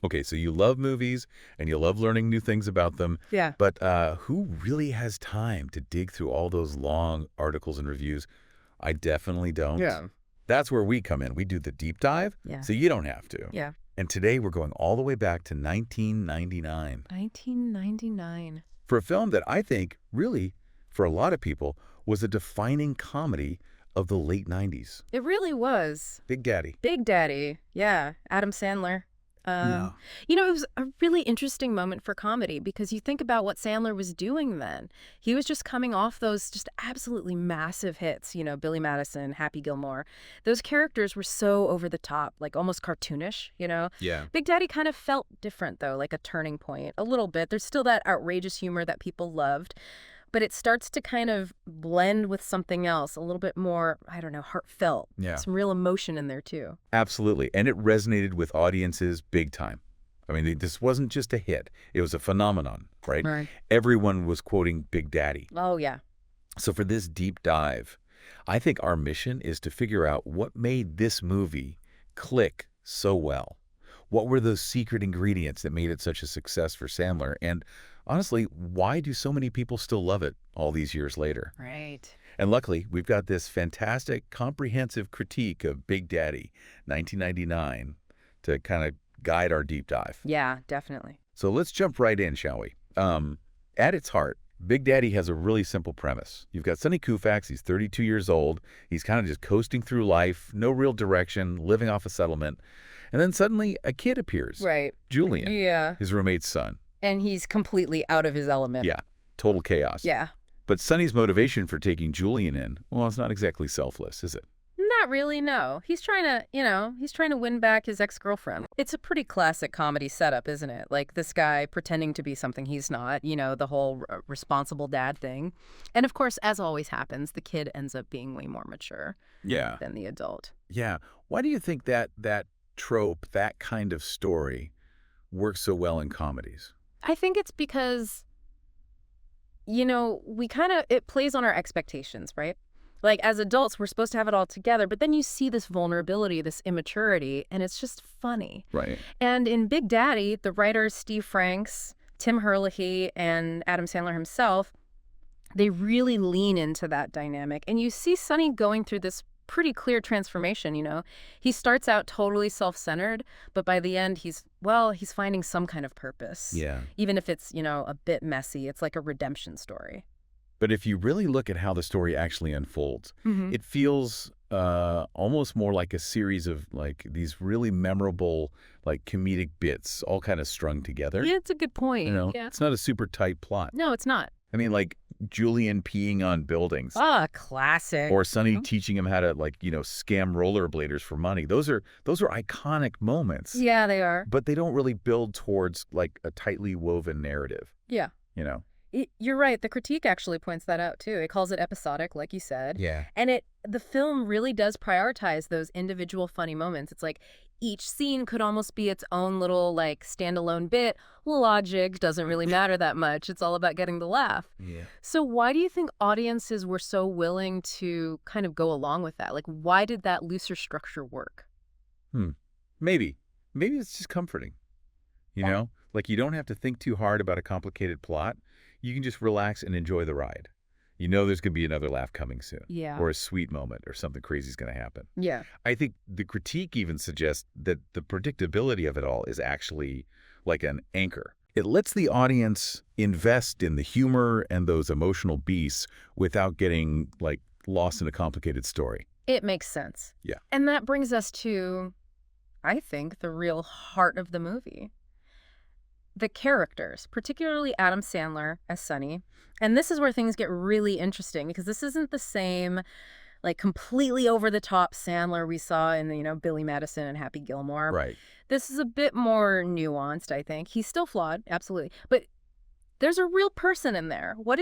Okay, so you love movies and you love learning new things about them. Yeah. But who really has time to dig through all those long articles and reviews? I definitely don't. Yeah. That's where we come in. We do the deep dive, Yeah. so you don't have to. Yeah. And today we're going all the way back to 1999 1999. for a film that I think really, for a lot of people, was a defining comedy of the late 90s. It really was. Big Daddy. Big Daddy. Yeah. Adam Sandler. Yeah. You know, it was a really interesting moment for comedy because you think about what Sandler was doing then. He was just coming off those just absolutely massive hits, you know, Billy Madison, Happy Gilmore. Those characters were so over the top, like almost cartoonish, you know? Yeah. Big Daddy kind of felt different, though, like a turning point, a little bit. There's still that outrageous humor that people loved, but it starts to kind of blend with something else, a little bit more, I don't know, heartfelt. Yeah. Some real emotion in there, too. Absolutely. And it resonated with audiences big time. I mean, this wasn't just a hit. It was a phenomenon, right? Right. Everyone was quoting Big Daddy. Oh, yeah. So for this deep dive, I think our mission is to figure out what made this movie click so well. What were those secret ingredients that made it such a success for Sandler? And honestly, why do so many people still love it all these years later? Right. And luckily, we've got this fantastic, comprehensive critique of Big Daddy, 1999, to kind of guide our deep dive. Yeah, definitely. So let's jump right in, shall we? At its heart, Big Daddy has a really simple premise. You've got Sonny Koufax. He's 32 years old. He's kind of just coasting through life, no real direction, living off a settlement. And then suddenly a kid appears. Right. Julian, Yeah. his roommate's son. And he's completely out of his element. Yeah, total chaos. Yeah. But Sonny's motivation for taking Julian in, well, it's not exactly selfless, is it? Not really, no. He's trying to win back his ex-girlfriend. It's a pretty classic comedy setup, isn't it? Like this guy pretending to be something he's not, you know, the whole responsible dad thing. And of course, as always happens, the kid ends up being way more mature than the adult. Yeah. Why do you think that trope, that kind of story, works so well in comedies? I think it's because, you know, it plays on our expectations, right? Like, as adults, we're supposed to have it all together, but then you see this vulnerability, this immaturity, and it's just funny. Right. And in Big Daddy, the writers Steve Franks, Tim Herlihy, and Adam Sandler himself, they really lean into that dynamic. And you see Sonny going through this pretty clear transformation, you know. He starts out totally self-centered, but by the end, he's finding some kind of purpose. Yeah. Even if it's, you know, a bit messy. It's like a redemption story. But if you really look at how the story actually unfolds, it feels almost more like a series of like these really memorable, like comedic bits all kind of strung together. Yeah, it's a good point. You know, Yeah. it's not a super tight plot. No, it's not. I mean, like Julian peeing on buildings. Ah, classic. Or Sonny teaching him how to, like, you know, scam rollerbladers for money. Those are iconic moments. Yeah, they are. But they don't really build towards like a tightly woven narrative. Yeah. You know. You're right. The critique actually points that out, too. It calls it episodic, like you said. Yeah. And the film really does prioritize those individual funny moments. It's like each scene could almost be its own little, like, standalone bit. Logic doesn't really matter that much. It's all about getting the laugh. Yeah. So why do you think audiences were so willing to kind of go along with that? Like, why did that looser structure work? Maybe it's just comforting. You know, like you don't have to think too hard about a complicated plot. You can just relax and enjoy the ride. You know there's going to be another laugh coming soon. Yeah. Or a sweet moment or something crazy is going to happen. Yeah. I think the critique even suggests that the predictability of it all is actually like an anchor. It lets the audience invest in the humor and those emotional beats without getting like lost in a complicated story. It makes sense. Yeah. And that brings us to, I think, the real heart of the movie. The characters, particularly Adam Sandler as Sonny. And this is where things get really interesting because this isn't the same, like, completely over-the-top Sandler we saw in, you know, Billy Madison and Happy Gilmore. Right. This is a bit more nuanced, I think. He's still flawed, absolutely. But there's a real person in there. What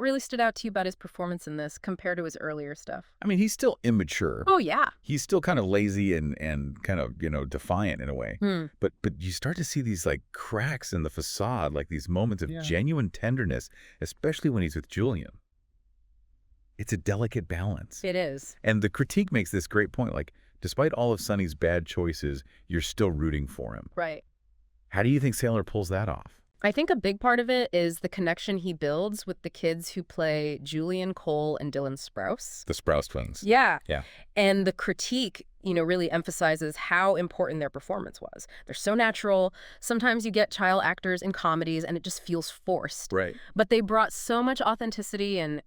really stood out to you about his performance in this compared to his earlier stuff? I mean, he's still immature. Oh, yeah. He's still kind of lazy and kind of, you know, defiant in a way. But you start to see these like cracks in the facade, like these moments of genuine tenderness, especially when he's with Julian. It's a delicate balance. It is. And the critique makes this great point. Like, despite all of Sonny's bad choices, you're still rooting for him. Right. How do you think Sandler pulls that off? I think a big part of it is the connection he builds with the kids who play Julian, Cole, and Dylan Sprouse. The Sprouse twins. Yeah. Yeah. And the critique, really emphasizes how important their performance was. They're so natural. Sometimes you get child actors in comedies and it just feels forced. Right. But they brought so much authenticity and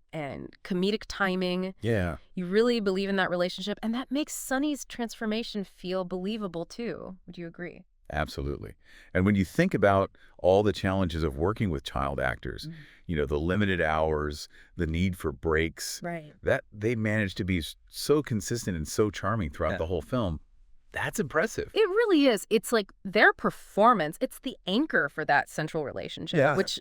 comedic timing. Yeah. You really believe in that relationship. And that makes Sonny's transformation feel believable, too. Would you agree? Absolutely. And when you think about all the challenges of working with child actors, the limited hours, the need for breaks, right, that they managed to be so consistent and so charming throughout the whole film, that's impressive. It really is. It's like their performance, it's the anchor for that central relationship, which,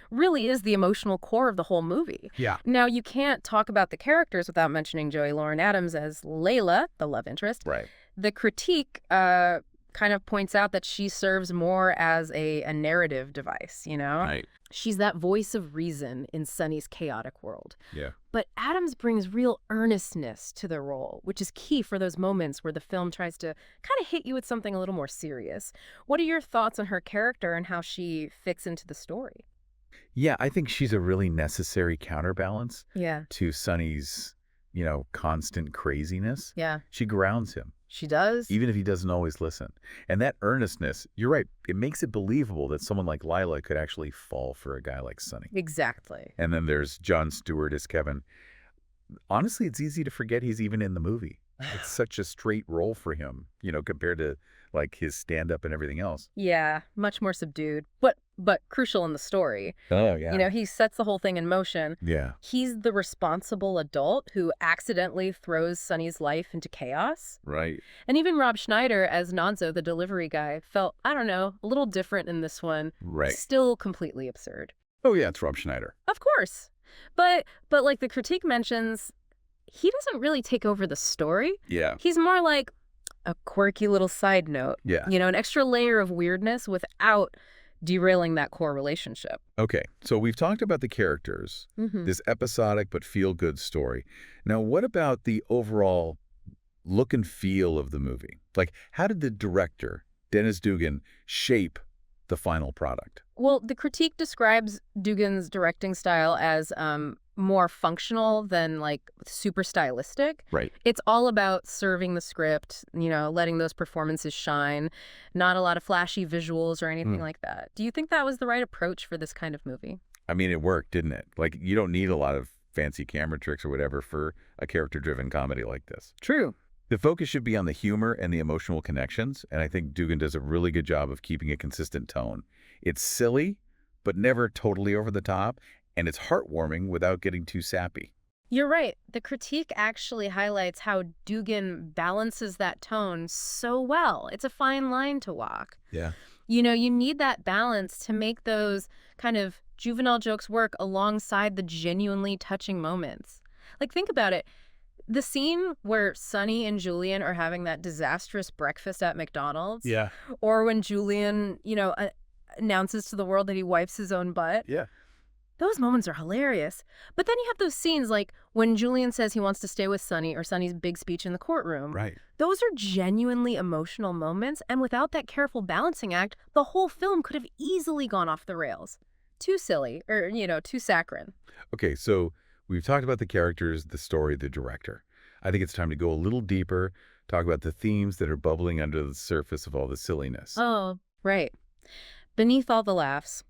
really is the emotional core of the whole movie. Yeah. Now, you can't talk about the characters without mentioning Joey Lauren Adams as Layla, the love interest. Right. The critique kind of points out that she serves more as a narrative device, Right. She's that voice of reason in Sonny's chaotic world. Yeah. But Adams brings real earnestness to the role, which is key for those moments where the film tries to kind of hit you with something a little more serious. What are your thoughts on her character and how she fits into the story? Yeah, I think she's a really necessary counterbalance Yeah. to Sonny's, constant craziness. Yeah. She grounds him. She does. Even if he doesn't always listen. And that earnestness, you're right, it makes it believable that someone like Lila could actually fall for a guy like Sonny. Exactly. And then there's Jon Stewart as Kevin. Honestly, it's easy to forget he's even in the movie. It's such a straight role for him, compared to like his stand-up and everything else. Yeah, much more subdued, but crucial in the story. Oh, yeah. He sets the whole thing in motion. Yeah. He's the responsible adult who accidentally throws Sonny's life into chaos. Right. And even Rob Schneider as Nonzo, the delivery guy, felt, I don't know, a little different in this one. Right. Still completely absurd. Oh, yeah, it's Rob Schneider. Of course. But like the critique mentions, he doesn't really take over the story. Yeah. He's more like a quirky little side note. Yeah. An extra layer of weirdness without derailing that core relationship. Okay, so we've talked about the characters, this episodic but feel-good story. Now, what about the overall look and feel of the movie? Like, how did the director, Dennis Dugan, shape the final product? Well, the critique describes Dugan's directing style as more functional than like super stylistic. Right. It's all about serving the script, letting those performances shine, not a lot of flashy visuals or anything like that. Do you think that was the right approach for this kind of movie? I mean, it worked, didn't it? Like, you don't need a lot of fancy camera tricks or whatever for a character-driven comedy like this. True. The focus should be on the humor and the emotional connections, and I think Dugan does a really good job of keeping a consistent tone. It's silly, but never totally over the top, and it's heartwarming without getting too sappy. You're right. The critique actually highlights how Dugan balances that tone so well. It's a fine line to walk. Yeah. You need that balance to make those kind of juvenile jokes work alongside the genuinely touching moments. Like, think about it. The scene where Sonny and Julian are having that disastrous breakfast at McDonald's. Yeah. Or when Julian, announces to the world that he wipes his own butt. Yeah. Those moments are hilarious. But then you have those scenes like when Julian says he wants to stay with Sonny or Sonny's big speech in the courtroom. Right. Those are genuinely emotional moments. And without that careful balancing act, the whole film could have easily gone off the rails. Too silly or, too saccharine. Okay, so we've talked about the characters, the story, the director. I think it's time to go a little deeper, talk about the themes that are bubbling under the surface of all the silliness. Oh, right. Beneath all the laughs,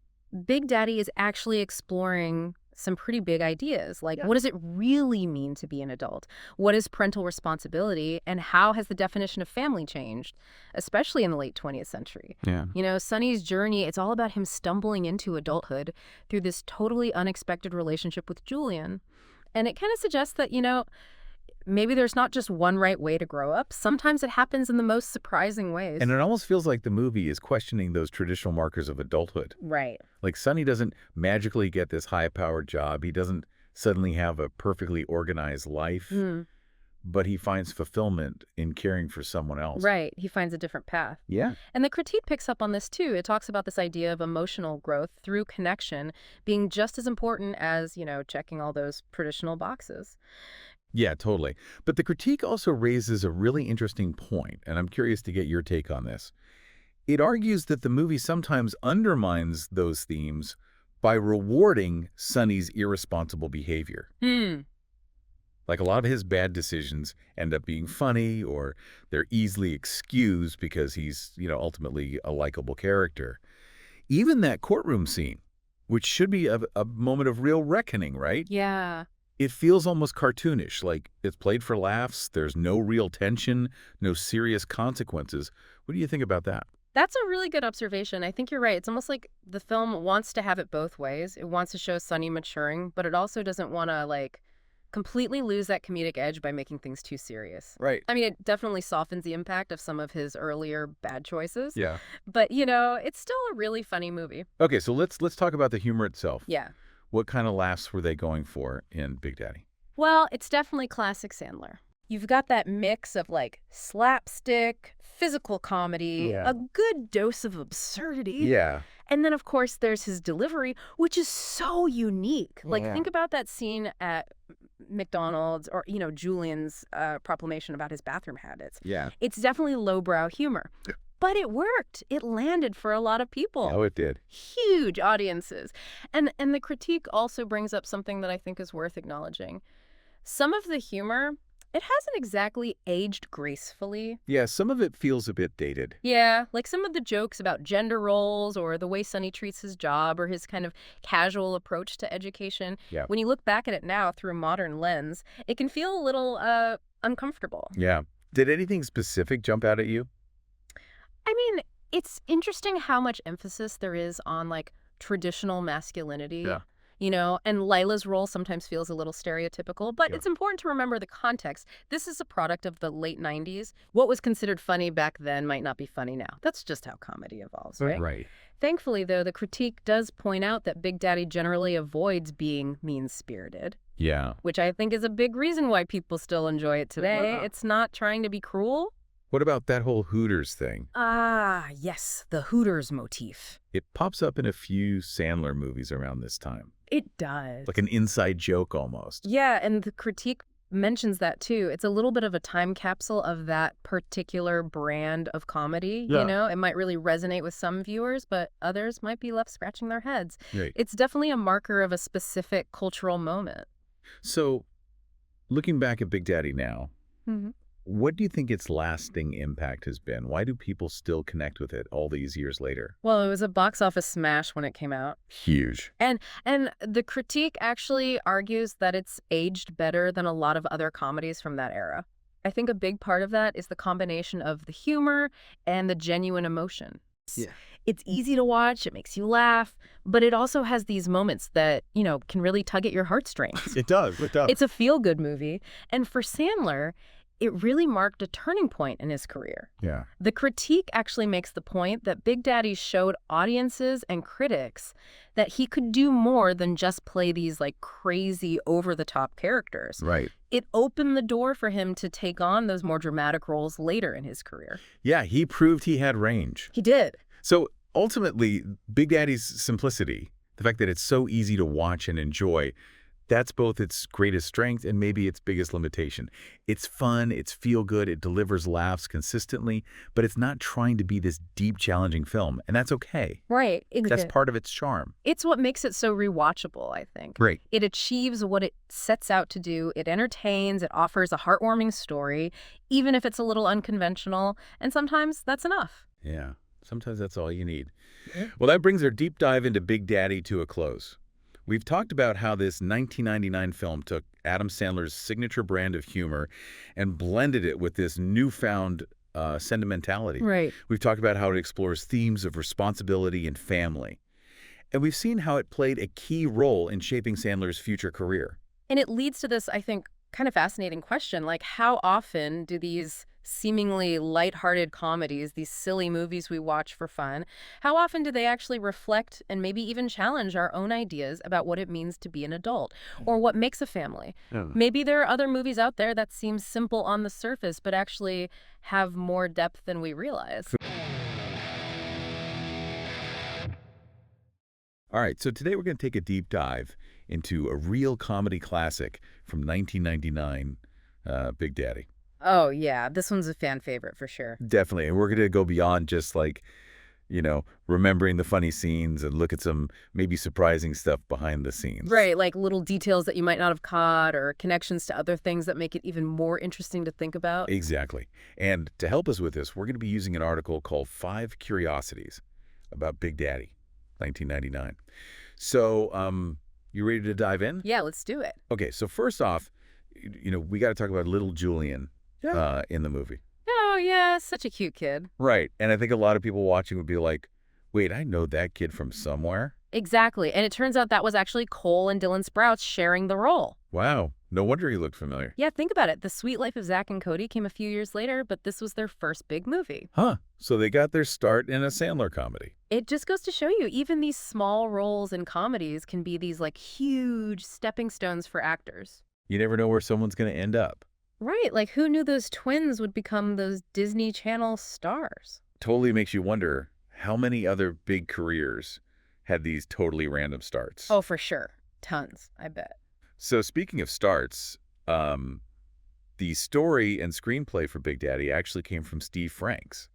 Big Daddy is actually exploring some pretty big ideas. Like, what does it really mean to be an adult? What is parental responsibility? And how has the definition of family changed, especially in the late 20th century? Yeah. Sonny's journey, it's all about him stumbling into adulthood through this totally unexpected relationship with Julian. And it kind of suggests that, maybe there's not just one right way to grow up. Sometimes it happens in the most surprising ways. And it almost feels like the movie is questioning those traditional markers of adulthood. Right. Like, Sonny doesn't magically get this high-powered job. He doesn't suddenly have a perfectly organized life, but he finds fulfillment in caring for someone else. Right. He finds a different path. Yeah. And the critique picks up on this, too. It talks about this idea of emotional growth through connection being just as important as, checking all those traditional boxes. Yeah, totally. But the critique also raises a really interesting point, and I'm curious to get your take on this. It argues that the movie sometimes undermines those themes by rewarding Sonny's irresponsible behavior. Like a lot of his bad decisions end up being funny, or they're easily excused because he's, ultimately a likable character. Even that courtroom scene, which should be a moment of real reckoning, right? Yeah. It feels almost cartoonish, like it's played for laughs, there's no real tension, no serious consequences. What do you think about that? That's a really good observation. I think you're right. It's almost like the film wants to have it both ways. It wants to show Sonny maturing, but it also doesn't want to, completely lose that comedic edge by making things too serious. Right. I mean, it definitely softens the impact of some of his earlier bad choices. Yeah. But, it's still a really funny movie. Okay, so let's talk about the humor itself. Yeah. What kind of laughs were they going for in Big Daddy? Well, it's definitely classic Sandler. You've got that mix of slapstick, physical comedy, Yeah. a good dose of absurdity. Yeah. And then, of course, there's his delivery, which is so unique. Yeah. Think about that scene at McDonald's or, Julian's proclamation about his bathroom habits. Yeah. It's definitely lowbrow humor. But it worked. It landed for a lot of people. Oh, it did. Huge audiences. And the critique also brings up something that I think is worth acknowledging. Some of the humor, it hasn't exactly aged gracefully. Yeah, some of it feels a bit dated. Yeah, like some of the jokes about gender roles or the way Sonny treats his job or his kind of casual approach to education. Yeah. When you look back at it now through a modern lens, it can feel a little uncomfortable. Yeah. Did anything specific jump out at you? I mean, it's interesting how much emphasis there is on traditional masculinity. Yeah. And Lila's role sometimes feels a little stereotypical, but Yeah. it's important to remember the context. This is a product of the late 90s. What was considered funny back then might not be funny now. That's just how comedy evolves, right? Right. Thankfully, though, the critique does point out that Big Daddy generally avoids being mean-spirited, Yeah. which I think is a big reason why people still enjoy it today. Yeah. It's not trying to be cruel. What about that whole Hooters thing? Ah, yes, the Hooters motif. It pops up in a few Sandler movies around this time. It does. Like an inside joke almost. Yeah, and the critique mentions that too. It's a little bit of a time capsule of that particular brand of comedy, Yeah. It might really resonate with some viewers, but others might be left scratching their heads. Right. It's definitely a marker of a specific cultural moment. So, looking back at Big Daddy now, Mm-hmm. what do you think its lasting impact has been? Why do people still connect with it all these years later? Well, it was a box office smash when it came out. Huge. And the critique actually argues that it's aged better than a lot of other comedies from that era. I think a big part of that is the combination of the humor and the genuine emotion. Yeah. It's easy to watch, it makes you laugh, but it also has these moments that, can really tug at your heartstrings. It does. It does. It's a feel-good movie. And for Sandler, it really marked a turning point in his career. Yeah. The critique actually makes the point that Big Daddy showed audiences and critics that he could do more than just play these crazy over-the-top characters. Right. It opened the door for him to take on those more dramatic roles later in his career. Yeah, he proved he had range. He did. So ultimately, Big Daddy's simplicity, the fact that it's so easy to watch and enjoy, that's both its greatest strength and maybe its biggest limitation. It's fun, it's feel-good, it delivers laughs consistently, but it's not trying to be this deep, challenging film, and that's okay. Right. That's part of its charm. It's what makes it so rewatchable, I think. Great. It achieves what it sets out to do. It entertains, it offers a heartwarming story, even if it's a little unconventional, and sometimes that's enough. Yeah, sometimes that's all you need. Well, that brings our deep dive into Big Daddy to a close. We've talked about how this 1999 film took Adam Sandler's signature brand of humor and blended it with this newfound sentimentality. Right. We've talked about how it explores themes of responsibility and family. And we've seen how it played a key role in shaping Sandler's future career. And it leads to this, I think, kind of fascinating question, how often do these seemingly lighthearted comedies, these silly movies we watch for fun, how often do they actually reflect and maybe even challenge our own ideas about what it means to be an adult or what makes a family? Maybe there are other movies out there that seem simple on the surface but actually have more depth than we realize. All right, so today we're going to take a deep dive into a real comedy classic from 1999, Big Daddy. Oh, yeah. This one's a fan favorite for sure. Definitely. And we're going to go beyond just remembering the funny scenes and look at some maybe surprising stuff behind the scenes. Right, like little details that you might not have caught or connections to other things that make it even more interesting to think about. Exactly. And to help us with this, we're going to be using an article called Five Curiosities about Big Daddy, 1999. So, you ready to dive in? Yeah, let's do it. Okay, so first off, we got to talk about little Julian in the movie. Oh, yeah, such a cute kid. Right. And I think a lot of people watching would be like, wait, I know that kid from somewhere. Exactly. And it turns out that was actually Cole and Dylan Sprouse sharing the role. Wow. No wonder he looked familiar. Yeah, think about it. The Sweet Life of Zack and Cody came a few years later, but this was their first big movie. Huh. So they got their start in a Sandler comedy. It just goes to show you, even these small roles in comedies can be these like huge stepping stones for actors. You never know where someone's going to end up. Right. Like who knew those twins would become those Disney Channel stars? Totally makes you wonder how many other big careers had these totally random starts. Oh, for sure. Tons, I bet. So speaking of starts, the story and screenplay for Big Daddy actually came from Steve Franks.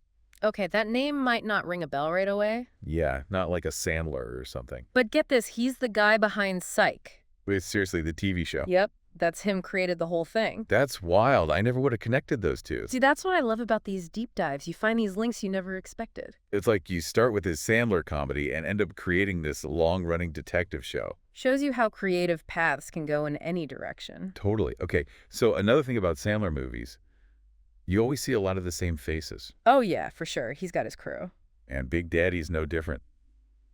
Okay, that name might not ring a bell right away. Yeah, not like a Sandler or something. But get this, he's the guy behind Psych. Wait, seriously, the TV show. Yep, that's him created the whole thing. That's wild. I never would have connected those two. See, that's what I love about these deep dives. You find these links you never expected. It's like you start with his Sandler comedy and end up creating this long-running detective show. Shows you how creative paths can go in any direction. Totally. Okay, so another thing about Sandler movies, you always see a lot of the same faces. Oh, yeah, for sure. He's got his crew. And Big Daddy's no different.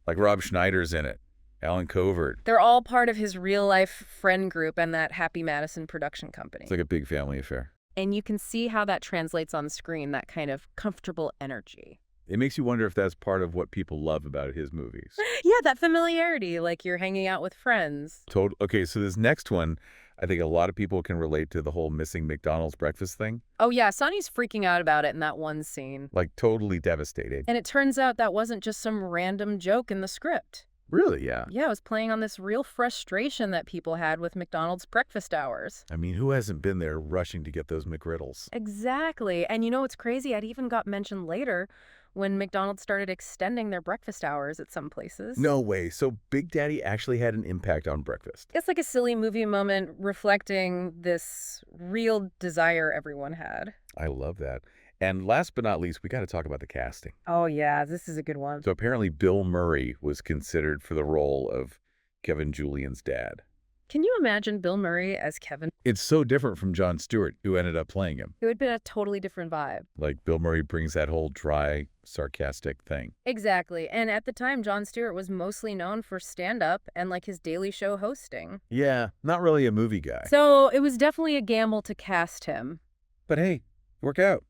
Like Rob Schneider's in it, Alan Covert. They're all part of his real-life friend group and that Happy Madison production company. It's like a big family affair. And you can see how that translates on screen, that kind of comfortable energy. It makes you wonder if that's part of what people love about his movies. Yeah, that familiarity, like you're hanging out with friends. Okay, so this next one, I think a lot of people can relate to the whole missing McDonald's breakfast thing. Oh, yeah, Sonny's freaking out about it in that one scene. Like totally devastated. And it turns out that wasn't just some random joke in the script. Really, yeah. Yeah, it was playing on this real frustration that people had with McDonald's breakfast hours. I mean, who hasn't been there rushing to get those McGriddles? Exactly. And you know what's crazy? It even got mentioned later when McDonald's started extending their breakfast hours at some places. No way. So Big Daddy actually had an impact on breakfast. It's like a silly movie moment reflecting this real desire everyone had. I love that. And last but not least, we got to talk about the casting. Oh, yeah, this is a good one. So apparently Bill Murray was considered for the role of Kevin Julian's dad. Can you imagine Bill Murray as Kevin? It's so different from Jon Stewart, who ended up playing him. It would have been a totally different vibe. Like Bill Murray brings that whole dry, sarcastic thing. Exactly. And at the time, Jon Stewart was mostly known for stand-up and like his Daily Show hosting. Yeah, not really a movie guy. So it was definitely a gamble to cast him. But hey, work out.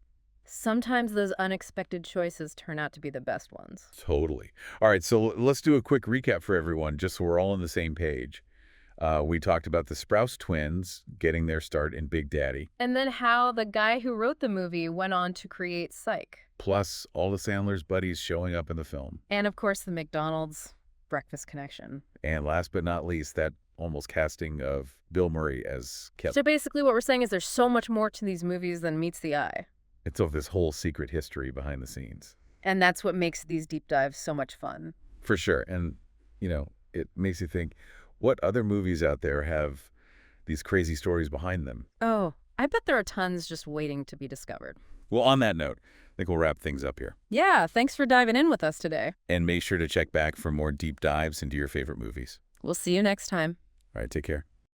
Sometimes those unexpected choices turn out to be the best ones. Totally. All right, so let's do a quick recap for everyone, just so we're all on the same page. We talked about the Sprouse twins getting their start in Big Daddy. And then how the guy who wrote the movie went on to create Psych. Plus all the Sandler's buddies showing up in the film. And of course, the McDonald's breakfast connection. And last but not least, that almost casting of Bill Murray as Kevin. So basically what we're saying is there's so much more to these movies than meets the eye. It's of this whole secret history behind the scenes. And that's what makes these deep dives so much fun. For sure. And, it makes you think, what other movies out there have these crazy stories behind them? Oh, I bet there are tons just waiting to be discovered. Well, on that note, I think we'll wrap things up here. Yeah, thanks for diving in with us today. And make sure to check back for more deep dives into your favorite movies. We'll see you next time. All right, take care.